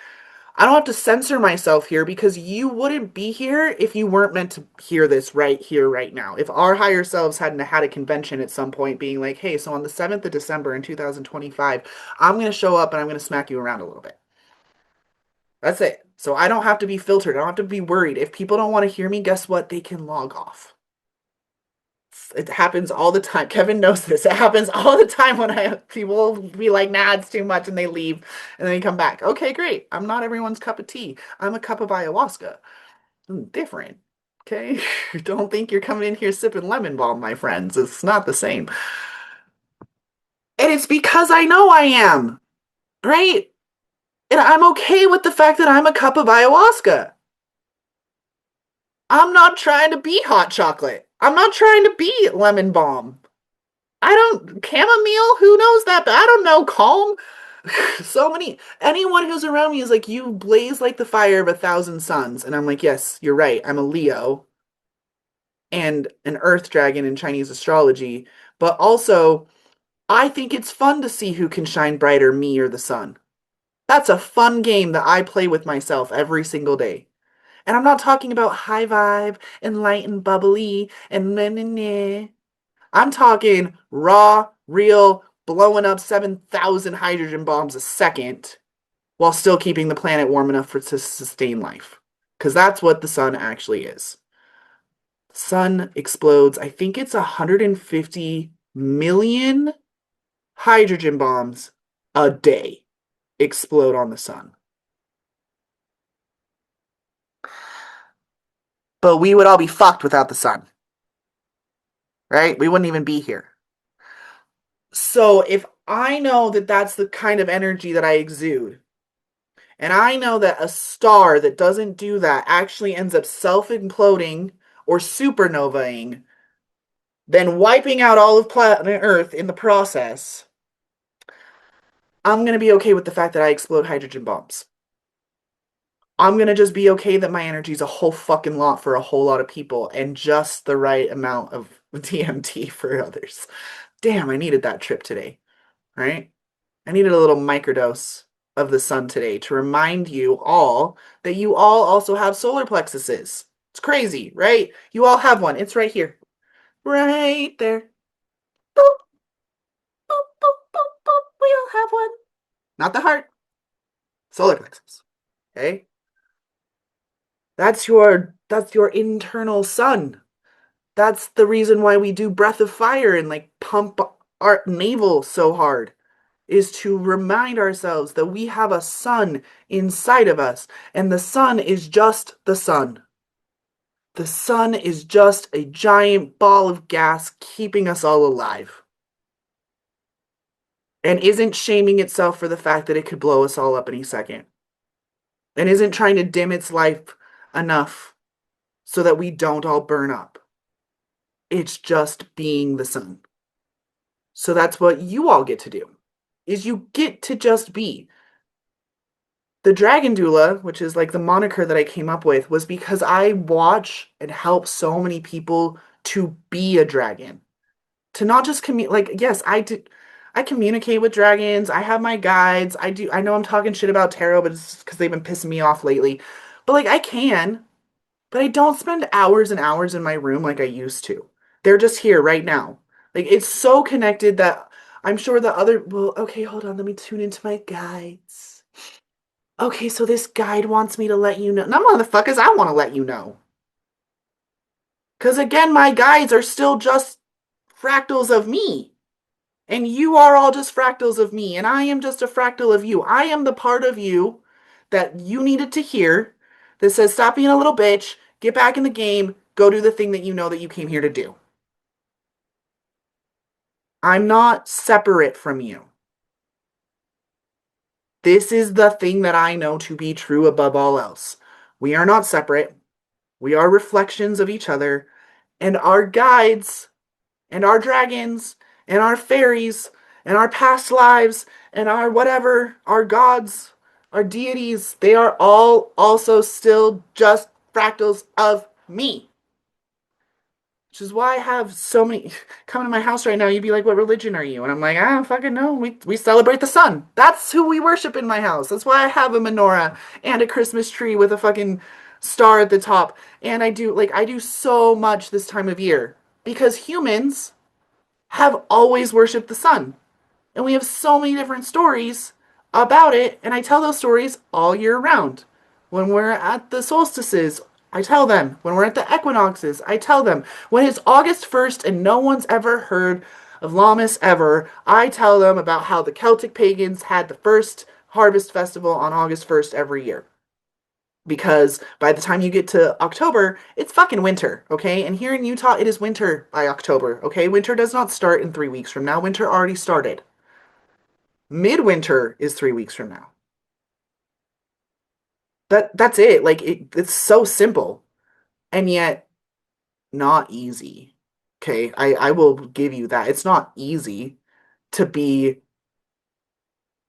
I don't have to censor myself here because you wouldn't be here if you weren't meant to hear this right here, right now. If our higher selves hadn't had a convention at some point being like, hey, so on the 7th of December in 2025, I'm going to show up and I'm going to smack you around a little bit. That's it. So I don't have to be filtered. I don't have to be worried. If people don't want to hear me, guess what? They can log off. It happens all the time. Kevin knows this. It happens all the time when people be like, nah, it's too much, and they leave and then they come back. Okay, great. I'm not everyone's cup of tea. I'm a cup of ayahuasca. I'm different. Okay? Don't think you're coming in here sipping lemon balm, my friends. It's not the same. And it's because I know I am, right? And I'm okay with the fact that I'm a cup of ayahuasca. I'm not trying to be hot chocolate. I'm not trying to be lemon balm. I don't chamomile. Who knows that? But I don't know. Calm. So many. Anyone who's around me is like, you blaze like the fire of 1,000 suns, and I'm like, yes, you're right. I'm a Leo and an Earth dragon in Chinese astrology. But also, I think it's fun to see who can shine brighter, me or the sun. That's a fun game that I play with myself every single day. And I'm not talking about high vibe and light and bubbly and meh, meh, meh. I'm talking raw, real, blowing up 7,000 hydrogen bombs a second while still keeping the planet warm enough for to sustain life. Because that's what the sun actually is. The sun explodes, I think it's 150 million hydrogen bombs a day explode on the sun. But we would all be fucked without the sun, right? We wouldn't even be here. So if I know that that's the kind of energy that I exude, and I know that a star that doesn't do that actually ends up self-imploding or supernovaing, then wiping out all of planet Earth in the process, I'm going to be okay with the fact that I explode hydrogen bombs. I'm going to just be okay that my energy is a whole fucking lot for a whole lot of people and just the right amount of DMT for others. Damn, I needed that trip today, right? I needed a little microdose of the sun today to remind you all that you all also have solar plexuses. It's crazy, right? You all have one. It's right here. Right there. Boop, boop, boop, boop, boop. We all have one. Not the heart. Solar plexus. Okay? That's your internal sun. That's the reason why we do breath of fire and like pump our navel so hard, is to remind ourselves that we have a sun inside of us, and the sun is just the sun. The sun is just a giant ball of gas keeping us all alive, and isn't shaming itself for the fact that it could blow us all up any second, and isn't trying to dim its life enough so that we don't all burn up. It's just being the sun. So that's what you all get to do, is you get to just be. The Dragon Doula, which is like the moniker that I came up with, was because I watch and help so many people to be a dragon. To not just like, yes, I communicate with dragons. I have my guides. I know I'm talking shit about tarot, but it's because they've been pissing me off lately. But like I can, but I don't spend hours and hours in my room like I used to. They're just here right now. Like it's so connected that I'm sure the other, well, okay, hold on, let me tune into my guides. Okay, so this guide wants me to let you know. No, motherfuckers, I want to let you know. Because again, my guides are still just fractals of me. And you are all just fractals of me. And I am just a fractal of you. I am the part of you that you needed to hear that says, stop being a little bitch, get back in the game, go do the thing that you know that you came here to do. I'm not separate from you. This is the thing that I know to be true above all else. We are not separate. We are reflections of each other, and our guides and our dragons and our fairies and our past lives and our whatever, our gods, our deities, they are all also still just fractals of me. Which is why I have so many come to my house right now. You'd be like, "What religion are you?" And I'm like, "I don't fucking know. We celebrate the sun. That's who we worship in my house. That's why I have a menorah and a Christmas tree with a fucking star at the top. And I do so much this time of year because humans have always worshipped the sun. And we have so many different stories about it, and I tell those stories all year round. When we're at the solstices, I tell them. When we're at the equinoxes, I tell them. When it's August 1st and no one's ever heard of Lammas ever, I tell them about how the Celtic pagans had the first harvest festival on August 1st every year. Because by the time you get to October, it's fucking winter, okay? And here in Utah, it is winter by October, okay? Winter does not start in 3 weeks from now. Winter already started. Midwinter is 3 weeks from now. That's it. It's so simple and yet not easy. Okay, I will give you that. It's not easy to be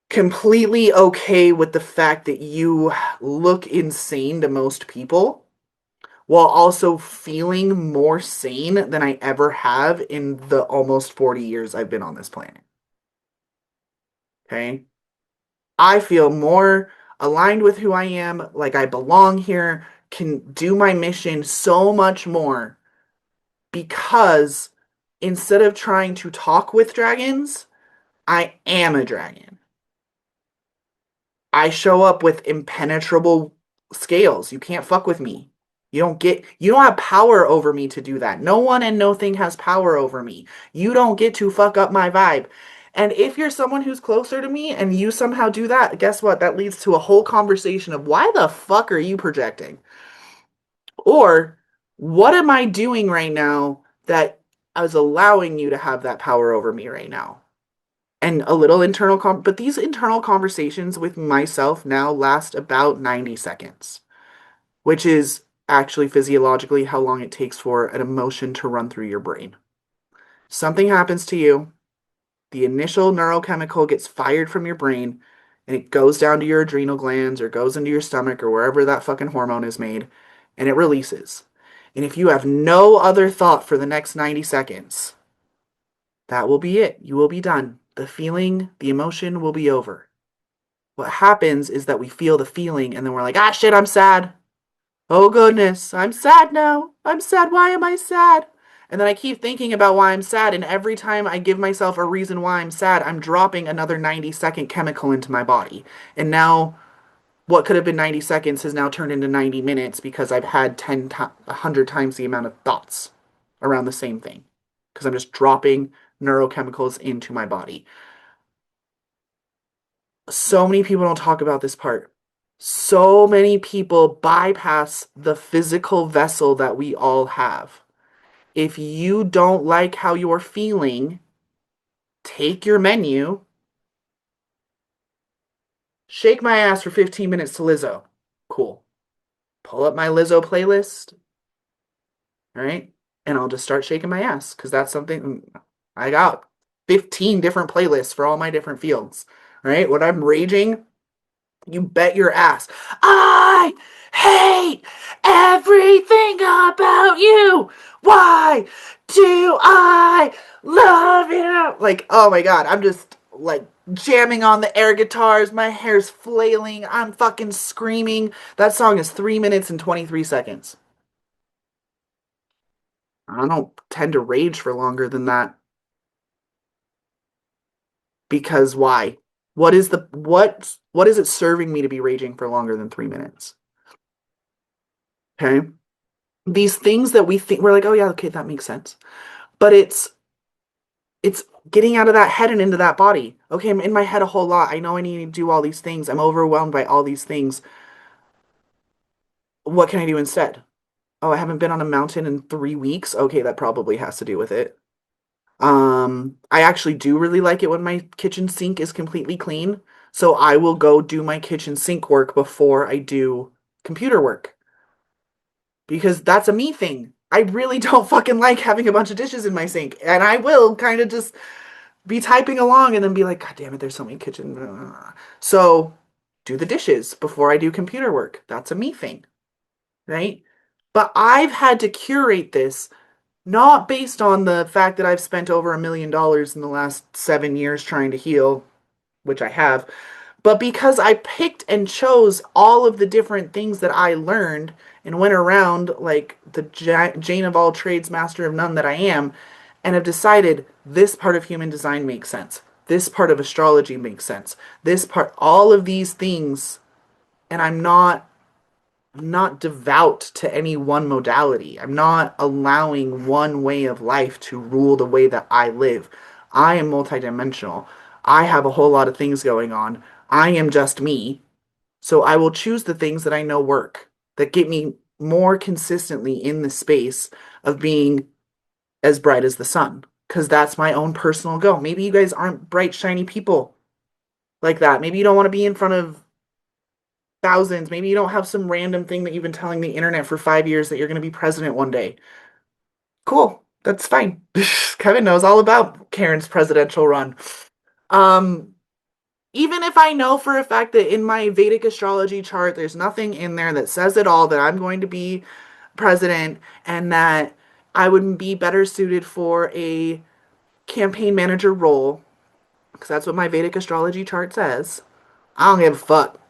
completely okay with the fact that you look insane to most people while also feeling more sane than I ever have in the almost 40 years I've been on this planet. Okay? I feel more aligned with who I am, like I belong here, can do my mission so much more because instead of trying to talk with dragons, I am a dragon. I show up with impenetrable scales. You can't fuck with me. You don't have power over me to do that. No one and no thing has power over me. You don't get to fuck up my vibe. And if you're someone who's closer to me and you somehow do that, guess what? That leads to a whole conversation of why the fuck are you projecting? Or what am I doing right now that is allowing you to have that power over me right now? And a little but these internal conversations with myself now last about 90 seconds, which is actually physiologically how long it takes for an emotion to run through your brain. Something happens to you, the initial neurochemical gets fired from your brain, and it goes down to your adrenal glands or goes into your stomach or wherever that fucking hormone is made, and it releases. And if you have no other thought for the next 90 seconds, that will be it. You will be done. The feeling, the emotion will be over. What happens is that we feel the feeling and then we're like, ah, shit, I'm sad. Oh, goodness, I'm sad now. I'm sad. Why am I sad? And then I keep thinking about why I'm sad. And every time I give myself a reason why I'm sad, I'm dropping another 90-second chemical into my body. And now what could have been 90 seconds has now turned into 90 minutes because I've had 100 times the amount of thoughts around the same thing. Because I'm just dropping neurochemicals into my body. So many people don't talk about this part. So many people bypass the physical vessel that we all have. If you don't like how you're feeling, take your menu, shake my ass for 15 minutes to Lizzo. Cool. Pull up my Lizzo playlist, all right? And I'll just start shaking my ass because that's something I got 15 different playlists for all my different fields, right? When I'm raging, you bet your ass. I hate everything about you. Why do I love you? Like, oh my God, I'm just like jamming on the air guitars. My hair's flailing. I'm fucking screaming. That song is 3 minutes and 23 seconds. I don't tend to rage for longer than that. Because why? What is it serving me to be raging for longer than 3 minutes? Okay. These things that we think we're like, oh yeah, okay, that makes sense. But it's getting out of that head and into that body. Okay, I'm in my head a whole lot. I know I need to do all these things. I'm overwhelmed by all these things. What can I do instead? Oh, I haven't been on a mountain in 3 weeks. Okay, that probably has to do with it. I actually do really like it when my kitchen sink is completely clean. So I will go do my kitchen sink work before I do computer work. because that's a me thing. I really don't fucking like having a bunch of dishes in my sink. And I will kind of just be typing along and then be like, God damn it, there's so many kitchen. So do the dishes before I do computer work. That's a me thing, right? But I've had to curate this not based on the fact that I've spent over $1 million in the last 7 years trying to heal, which I have, but because I picked and chose all of the different things that I learned and went around like the Jane of all trades, master of none that I am, and have decided this part of human design makes sense. This part of astrology makes sense. This part, all of these things, and I'm not devout to any one modality. I'm not allowing one way of life to rule the way that I live. I am multidimensional. I have a whole lot of things going on. I am just me. So I will choose the things that I know work, that get me more consistently in the space of being as bright as the sun. Because that's my own personal goal. Maybe you guys aren't bright, shiny people like that. Maybe you don't want to be in front of thousands. Maybe you don't have some random thing that you've been telling the internet for 5 years that you're going to be president one day. Cool. That's fine. Kevin knows all about Karen's presidential run. Um, Even if I know for a fact that in my Vedic astrology chart, there's nothing in there that says at all that I'm going to be president and that I would be better suited for a campaign manager role, because that's what my Vedic astrology chart says. I don't give a fuck.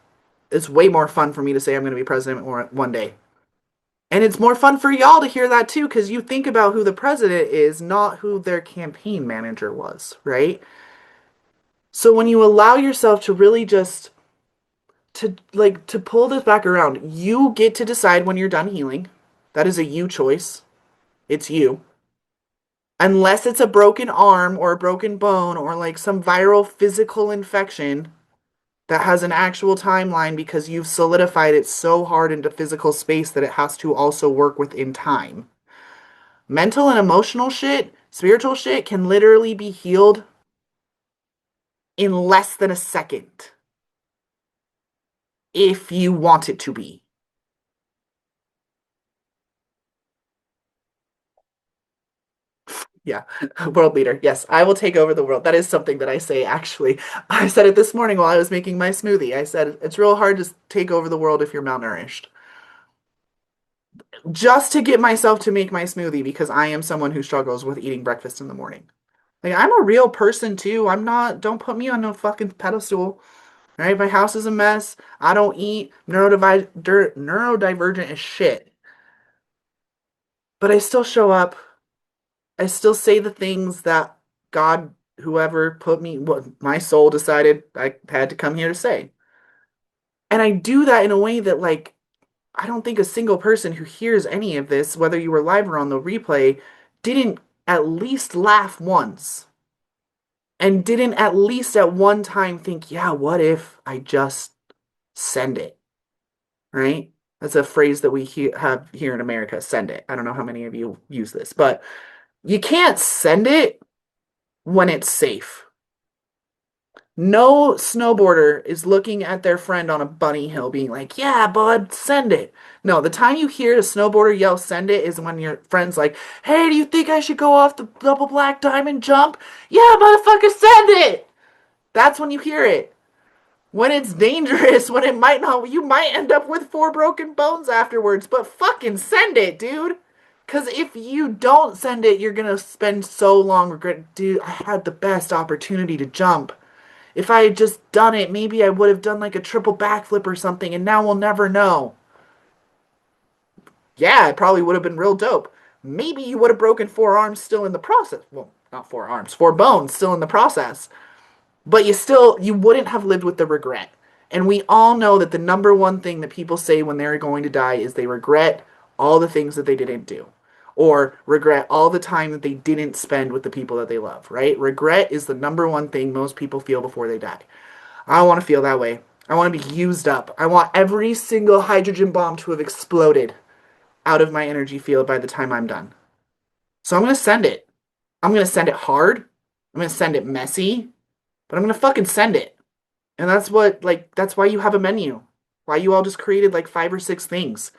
It's way more fun for me to say I'm going to be president one day. And it's more fun for y'all to hear that too, because you think about who the president is, not who their campaign manager was, right? So when you allow yourself to really just to pull this back around, you get to decide when you're done healing. That is a you choice. It's you. Unless it's a broken arm or a broken bone or like some viral physical infection that has an actual timeline because you've solidified it so hard into physical space that it has to also work within time. Mental and emotional shit, spiritual shit can literally be healed in less than a second if you want it to be. Yeah, world leader. Yes, I will take over the world. That is something that I say actually. I said it this morning while I was making my smoothie. I said it's real hard to take over the world if you're malnourished. Just to get myself to make my smoothie because I am someone who struggles with eating breakfast in the morning. Like I'm a real person too. I'm not, don't put me on no fucking pedestal. Right? My house is a mess. I don't eat. Neurodivergent as shit. But I still show up. I still say the things that God, whoever put me, what my soul decided I had to come here to say. And I do that in a way that, like, I don't think a single person who hears any of this, whether you were live or on the replay, didn't at least laugh once. And didn't at least at one time think, yeah, what if I just send it? Right? That's a phrase that we have here in America, send it. I don't know how many of you use this, but you can't send it when it's safe. No snowboarder is looking at their friend on a bunny hill being like, yeah, bud, send it. No, the time you hear a snowboarder yell, send it, is when your friend's like, hey, do you think I should go off the double black diamond jump? Yeah, motherfucker, send it. That's when you hear it. When it's dangerous, when it might not, you might end up with 4 broken bones afterwards, but fucking send it, dude. Because if you don't send it, you're going to spend so long regretting, dude, I had the best opportunity to jump. If I had just done it, maybe I would have done like a triple backflip or something, and now we'll never know. Yeah, it probably would have been real dope. Maybe you would have broken 4 arms still in the process. Well, not 4 arms, 4 bones still in the process. But you wouldn't have lived with the regret. And we all know that the number one thing that people say when they're going to die is they regret all the things that they didn't do. Or regret all the time that they didn't spend with the people that they love, right? Regret is the number one thing most people feel before they die. I don't want to feel that way. I want to be used up. I want every single hydrogen bomb to have exploded out of my energy field by the time I'm done. So I'm going to send it. I'm going to send it hard. I'm going to send it messy, but I'm going to fucking send it. And that's what, like, that's why you have a menu. Why you all just created like 5 or 6 things.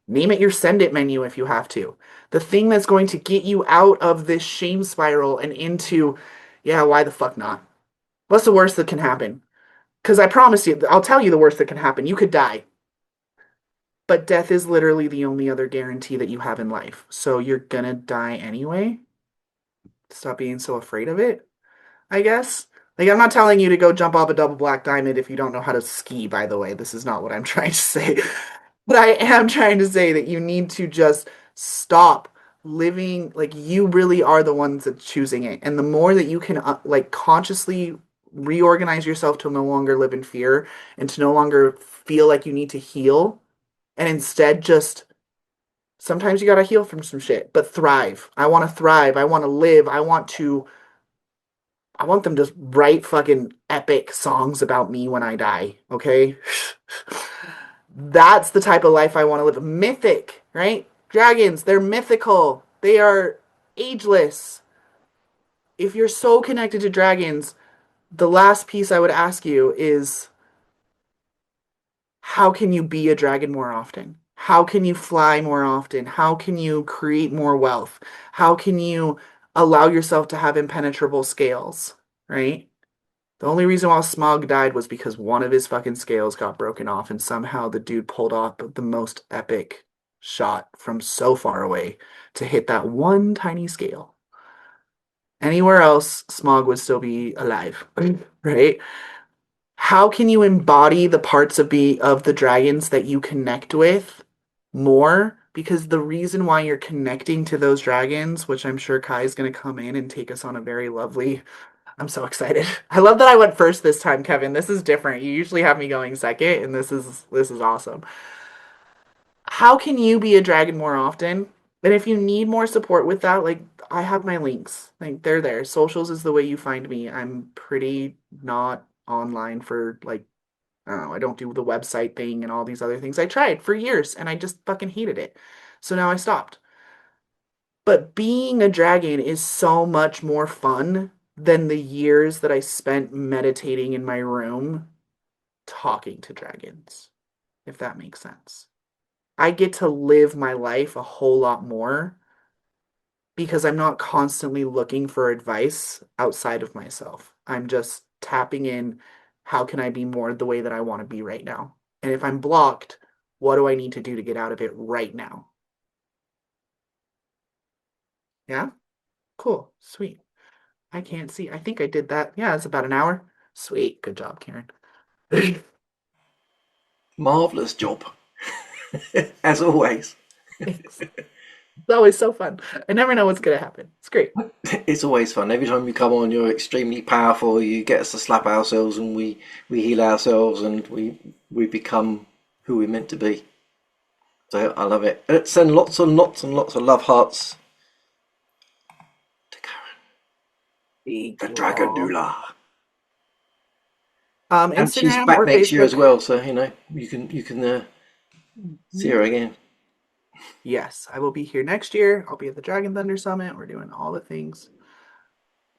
Name it your send it menu if you have to. The thing that's going to get you out of this shame spiral and into, yeah, why the fuck not? What's the worst that can happen? Because I promise you, I'll tell you the worst that can happen. You could die. But death is literally the only other guarantee that you have in life. So you're gonna die anyway. Stop being so afraid of it, I guess. Like, I'm not telling you to go jump off a double black diamond if you don't know how to ski, by the way. This is not what I'm trying to say. But I am trying to say that you need to just stop living like you really are the ones that's choosing it. And the more that you can like consciously reorganize yourself to no longer live in fear and to no longer feel like you need to heal and instead just sometimes you got to heal from some shit, but thrive. I want to thrive. I want to live. I want them to write fucking epic songs about me when I die, okay? That's the type of life I want to live. Mythic, right? Dragons, they're mythical. They are ageless. If you're so connected to dragons, the last piece I would ask you is how can you be a dragon more often? How can you fly more often? How can you create more wealth? How can you allow yourself to have impenetrable scales, right? The only reason why Smog died was because one of his fucking scales got broken off, and somehow the dude pulled off the most epic shot from so far away to hit that one tiny scale. Anywhere else, Smog would still be alive, right? How can you embody the parts of the dragons that you connect with more? Because the reason why you're connecting to those dragons, which I'm sure Kai is going to come in and take us on a very lovely. I'm so excited. I love that I went first this time, Kevin. This is different. You usually have me going second, and this is awesome. How can you be a dragon more often? And if you need more support with that, like I have my links. Like they're there. Socials is the way you find me. I'm pretty not online for like I don't know, I don't do the website thing and all these other things. I tried for years and I just fucking hated it. So now I stopped. But being a dragon is so much more fun than the years that I spent meditating in my room talking to dragons, if that makes sense. I get to live my life a whole lot more because I'm not constantly looking for advice outside of myself. I'm just tapping in how can I be more the way that I want to be right now? And if I'm blocked, what do I need to do to get out of it right now? Yeah? Cool. Sweet. I can't see. I think I did that. Yeah, it's about an hour. Sweet. Good job, Caryn. Marvelous job, as always. Thanks. It's always so fun. I never know what's going to happen. It's great. It's always fun. Every time you come on, you're extremely powerful. You get us to slap ourselves, and we heal ourselves, and we become who we're meant to be. So I love it. Send lots and lots and lots of love hearts to Caryn, Thank the you Dragon all. Doula, and she's Instagram back or next year as Facebook? well. So you can see her again. Yes, I will be here next year. I'll be at the Dragon Thunder Summit. We're doing all the things.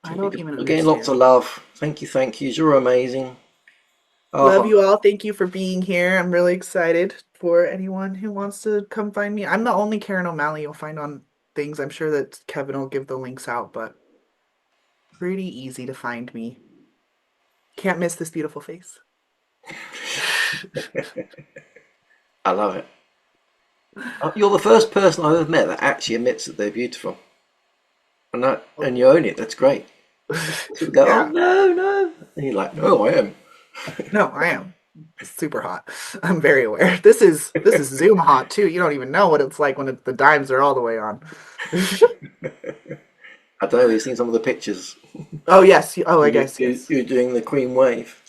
So I don't even you're getting lots understand. of love. Thank you. You're amazing. Love Oh, you all. Thank you for being here. I'm really excited for anyone who wants to come find me. I'm the only Karen O'Malley you'll find on things. I'm sure that Kevin will give the links out, but pretty easy to find me. Can't miss this beautiful face. I love it. You're the first person I've ever met that actually admits that they're beautiful, and you own it. That's great. People go, oh Yeah. no, no, and you're like, no, I am. No, I am super hot. I'm very aware. This is Zoom hot too. You don't even know what it's like when the dimes are all the way on. I don't know. You've seen some of the pictures. Oh yes. Oh, I You, guess you, yes. you're doing the Queen wave.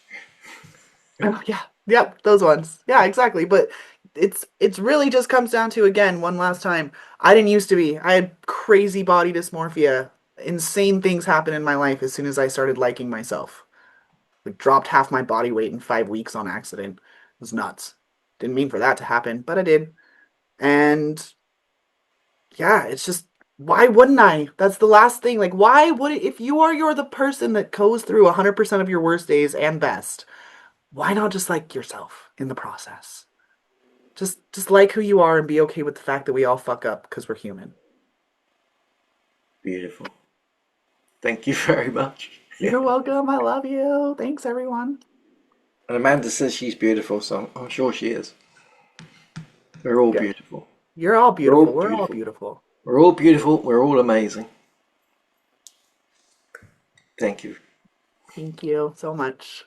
Oh yeah. Yep, those ones. Yeah, exactly. But it's really just comes down to again, one last time. I didn't used to be. I had crazy body dysmorphia. Insane things happen in my life as soon as I started liking myself. Like dropped half my body weight in 5 weeks on accident. It was nuts. Didn't mean for that to happen, but I did. And yeah, it's just why wouldn't I? That's the last thing. Like, why would it, if you're the person that goes through 100% of your worst days and best, why not just like yourself in the process? Just like who you are and be okay with the fact that we all fuck up because we're human. Beautiful. Thank you very much. You're welcome. I love you. Thanks, everyone. And Amanda says she's beautiful, so I'm sure she is. We're all Good. beautiful. You're all We're all beautiful. We're all beautiful. beautiful. We're all beautiful. We're all amazing. Thank you. Thank you so much.